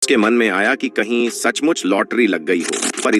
उसके मन में आया कि कहीं सचमुच लॉटरी लग गई हो, पर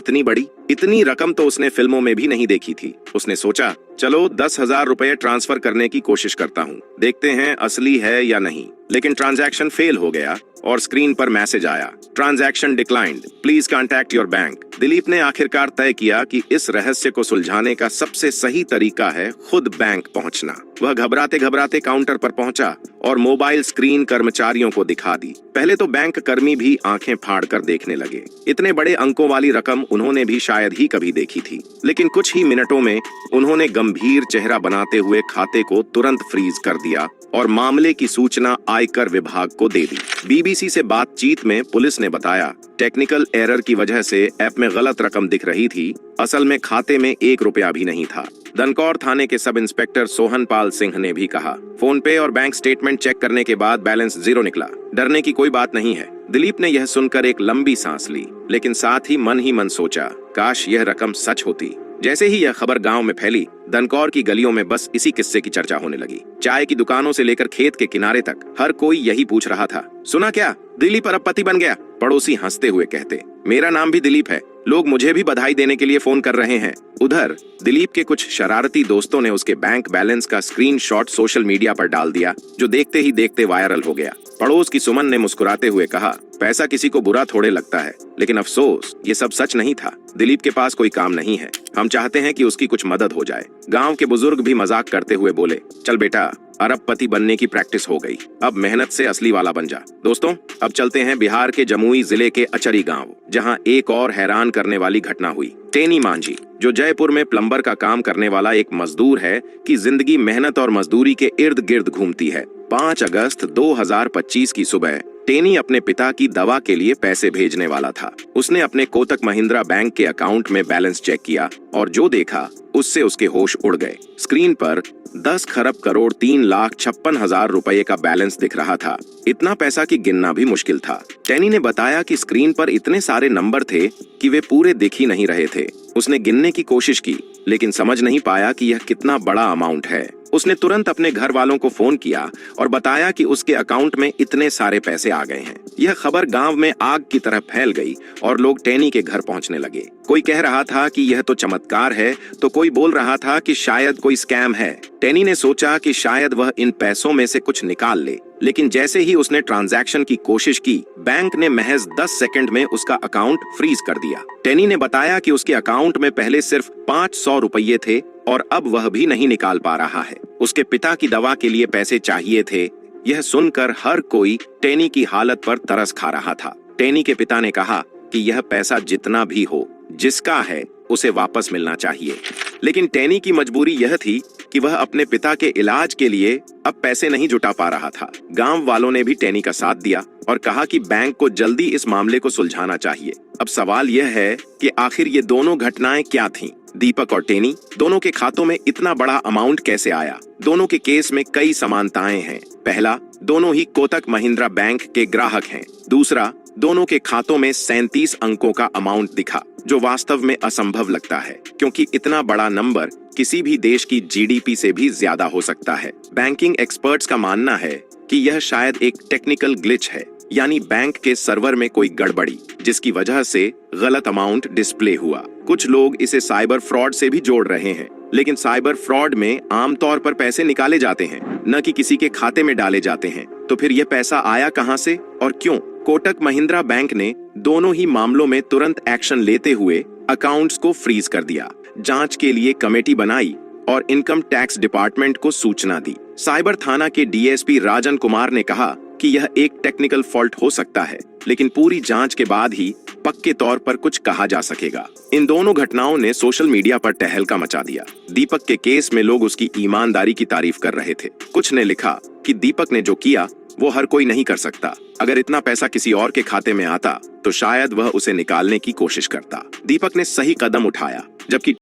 इतनी रकम तो उसने फिल्मों में भी नहीं देखी थी। उसने सोचा, चलो 10,000 रुपए ट्रांसफर करने की कोशिश करता हूँ, देखते हैं असली है या नहीं। लेकिन ट्रांजैक्शन फेल हो गया और स्क्रीन पर मैसेज आया, transaction declined, please contact your bank. Dilip ने आखिरकार तय किया कि इस रहस्य को सुलझाने का सबसे सही तरीका है खुद बैंक पहुंचना। वह घबराते घबराते काउंटर पर पहुंचा और मोबाइल स्क्रीन कर्मचारियों को दिखा दी। पहले तो बैंक कर्मी भी आंखें फाड़कर देखने लगे। इतने बड़े अंकों वाली रकम उन्होंने भी शायद ही कभी देखी थी। लेकिन कुछ ही मिनटों में उन्होंने गंभीर चेहरा बनाते हुए खाते को तुरंत फ्रीज कर दिया और मामले की सूचना आयकर विभाग को दे दी। बीबीसी से बातचीत में पुलिस ने बताया, टेक्निकल एरर की वजह से ऐप में गलत रकम दिख रही थी, असल में खाते में 1 रुपया भी नहीं था। दनकौर थाने के सब इंस्पेक्टर सोहन पाल सिंह ने भी कहा, फोन पे और बैंक स्टेटमेंट चेक करने के बाद बैलेंस 0 निकला। डरने की कोई बात नहीं है। दिलीप ने यह सुनकर एक लंबी सांस ली, लेकिन साथ ही मन सोचा, काश यह रकम सच होती। जैसे ही यह खबर गांव में फैली, दनकौर की गलियों में बस इसी किस्से की चर्चा होने लगी। चाय की दुकानों से लेकर खेत के किनारे तक हर कोई यही पूछ रहा था, सुना क्या, दिलीप अरबपति बन गया। पड़ोसी हंसते हुए कहते, मेरा नाम भी दिलीप है, लोग मुझे भी बधाई देने के लिए फोन कर रहे हैं। उधर दिलीप के कुछ शरारती दोस्तों ने उसके बैंक बैलेंस का स्क्रीनशॉट सोशल मीडिया पर डाल दिया, जो देखते ही देखते वायरल हो गया। पड़ोस की सुमन ने मुस्कुराते हुए कहा, पैसा किसी को बुरा थोड़े लगता है, लेकिन अफसोस ये सब सच नहीं था। दिलीप के पास कोई काम नहीं है, हम चाहते हैं कि उसकी कुछ मदद हो जाए। गांव के बुजुर्ग भी मजाक करते हुए बोले, चल बेटा, अरबपति बनने की प्रैक्टिस हो गई, अब मेहनत से असली वाला बन जा। दोस्तों, अब चलते हैं बिहार के जमुई जिले के अचरी गांव, जहां एक और हैरान करने वाली घटना हुई। टेनी मांझी, जो जयपुर में प्लम्बर का काम करने वाला एक मजदूर है, की जिंदगी मेहनत और मजदूरी के इर्द गिर्द घूमती है। 5 अगस्त 2025 की सुबह टेनी अपने पिता की दवा के लिए पैसे भेजने वाला था। उसने अपने कोटक महिंद्रा बैंक के अकाउंट में बैलेंस चेक किया और जो देखा उससे उसके होश उड़ गए। स्क्रीन पर 10 खरब करोड़ 3,56,000 रुपए का बैलेंस दिख रहा था। इतना पैसा की गिनना भी मुश्किल था। टेनी ने बताया कि स्क्रीन पर इतने सारे नंबर थे कि वे पूरे दिख ही नहीं रहे थे। उसने गिनने की कोशिश की, लेकिन समझ नहीं पाया कि यह कितना बड़ा अमाउंट है। उसने तुरंत अपने घर वालों को फोन किया और बताया कि उसके अकाउंट में इतने सारे पैसे आ गए हैं। यह खबर गांव में आग की तरह फैल गई और लोग टेनी के घर पहुंचने लगे। कोई कह रहा था कि यह तो चमत्कार है, तो कोई बोल रहा था कि शायद कोई स्कैम है। टेनी ने सोचा कि शायद वह इन पैसों में से कुछ निकाल ले, लेकिन जैसे ही उसने ट्रांजैक्शन की कोशिश की, बैंक ने महज 10 सेकंड में उसका अकाउंट फ्रीज कर दिया। टेनी ने बताया कि उसके अकाउंट में पहले सिर्फ 500 रुपये थे और अब वह भी नहीं निकाल पा रहा है। उसके पिता की दवा के लिए पैसे चाहिए थे। यह सुनकर हर कोई टेनी की हालत पर तरस खा रहा था। टेनी के पिता ने कहा कि यह पैसा जितना भी हो, जिसका है उसे वापस मिलना चाहिए। लेकिन टेनी की मजबूरी यह थी कि वह अपने पिता के इलाज के लिए अब पैसे नहीं जुटा पा रहा था। गांव वालों ने भी टेनी का साथ दिया और कहा कि बैंक को जल्दी इस मामले को सुलझाना चाहिए। अब सवाल यह है कि आखिर ये दोनों घटनाएं क्या थीं? दीपक और टेनी दोनों के खातों में इतना बड़ा अमाउंट कैसे आया? दोनों के केस में कई समानताएं हैं। पहला, दोनों ही कोटक महिंद्रा बैंक के ग्राहक हैं। दूसरा, दोनों के खातों में 37 अंकों का अमाउंट दिखा, जो वास्तव में असंभव लगता है, क्योंकि इतना बड़ा नंबर किसी भी देश की जीडीपी से भी ज्यादा हो सकता है। बैंकिंग एक्सपर्ट्स का मानना है कि यह शायद एक टेक्निकल ग्लिच है, यानी बैंक के सर्वर में कोई गड़बड़ी, जिसकी वजह से गलत अमाउंट डिस्प्ले हुआ। कुछ लोग इसे साइबर फ्रॉड से भी जोड़ रहे हैं, लेकिन साइबर फ्रॉड में आमतौर पर पैसे निकाले जाते हैं, न कि किसी के खाते में डाले जाते हैं। तो फिर यह पैसा आया कहां से और क्यों? कोटक महिंद्रा बैंक ने दोनों ही मामलों में तुरंत एक्शन लेते हुए अकाउंट्स को फ्रीज कर दिया, जांच के लिए कमेटी बनाई और इनकम टैक्स डिपार्टमेंट को सूचना दी। साइबर थाना के डीएसपी राजन कुमार ने कहा कि यह एक टेक्निकल फॉल्ट हो सकता है, लेकिन पूरी जांच के बाद ही पक्के तौर पर कुछ कहा जा सकेगा। इन दोनों घटनाओं ने सोशल मीडिया पर तहलका मचा दिया। दीपक के केस में लोग उसकी ईमानदारी की तारीफ कर रहे थे। कुछ ने लिखा कि दीपक ने जो किया वो हर कोई नहीं कर सकता। अगर इतना पैसा किसी और के खाते में आता तो शायद वह उसे निकालने की कोशिश करता। दीपक ने सही कदम उठाया, जबकि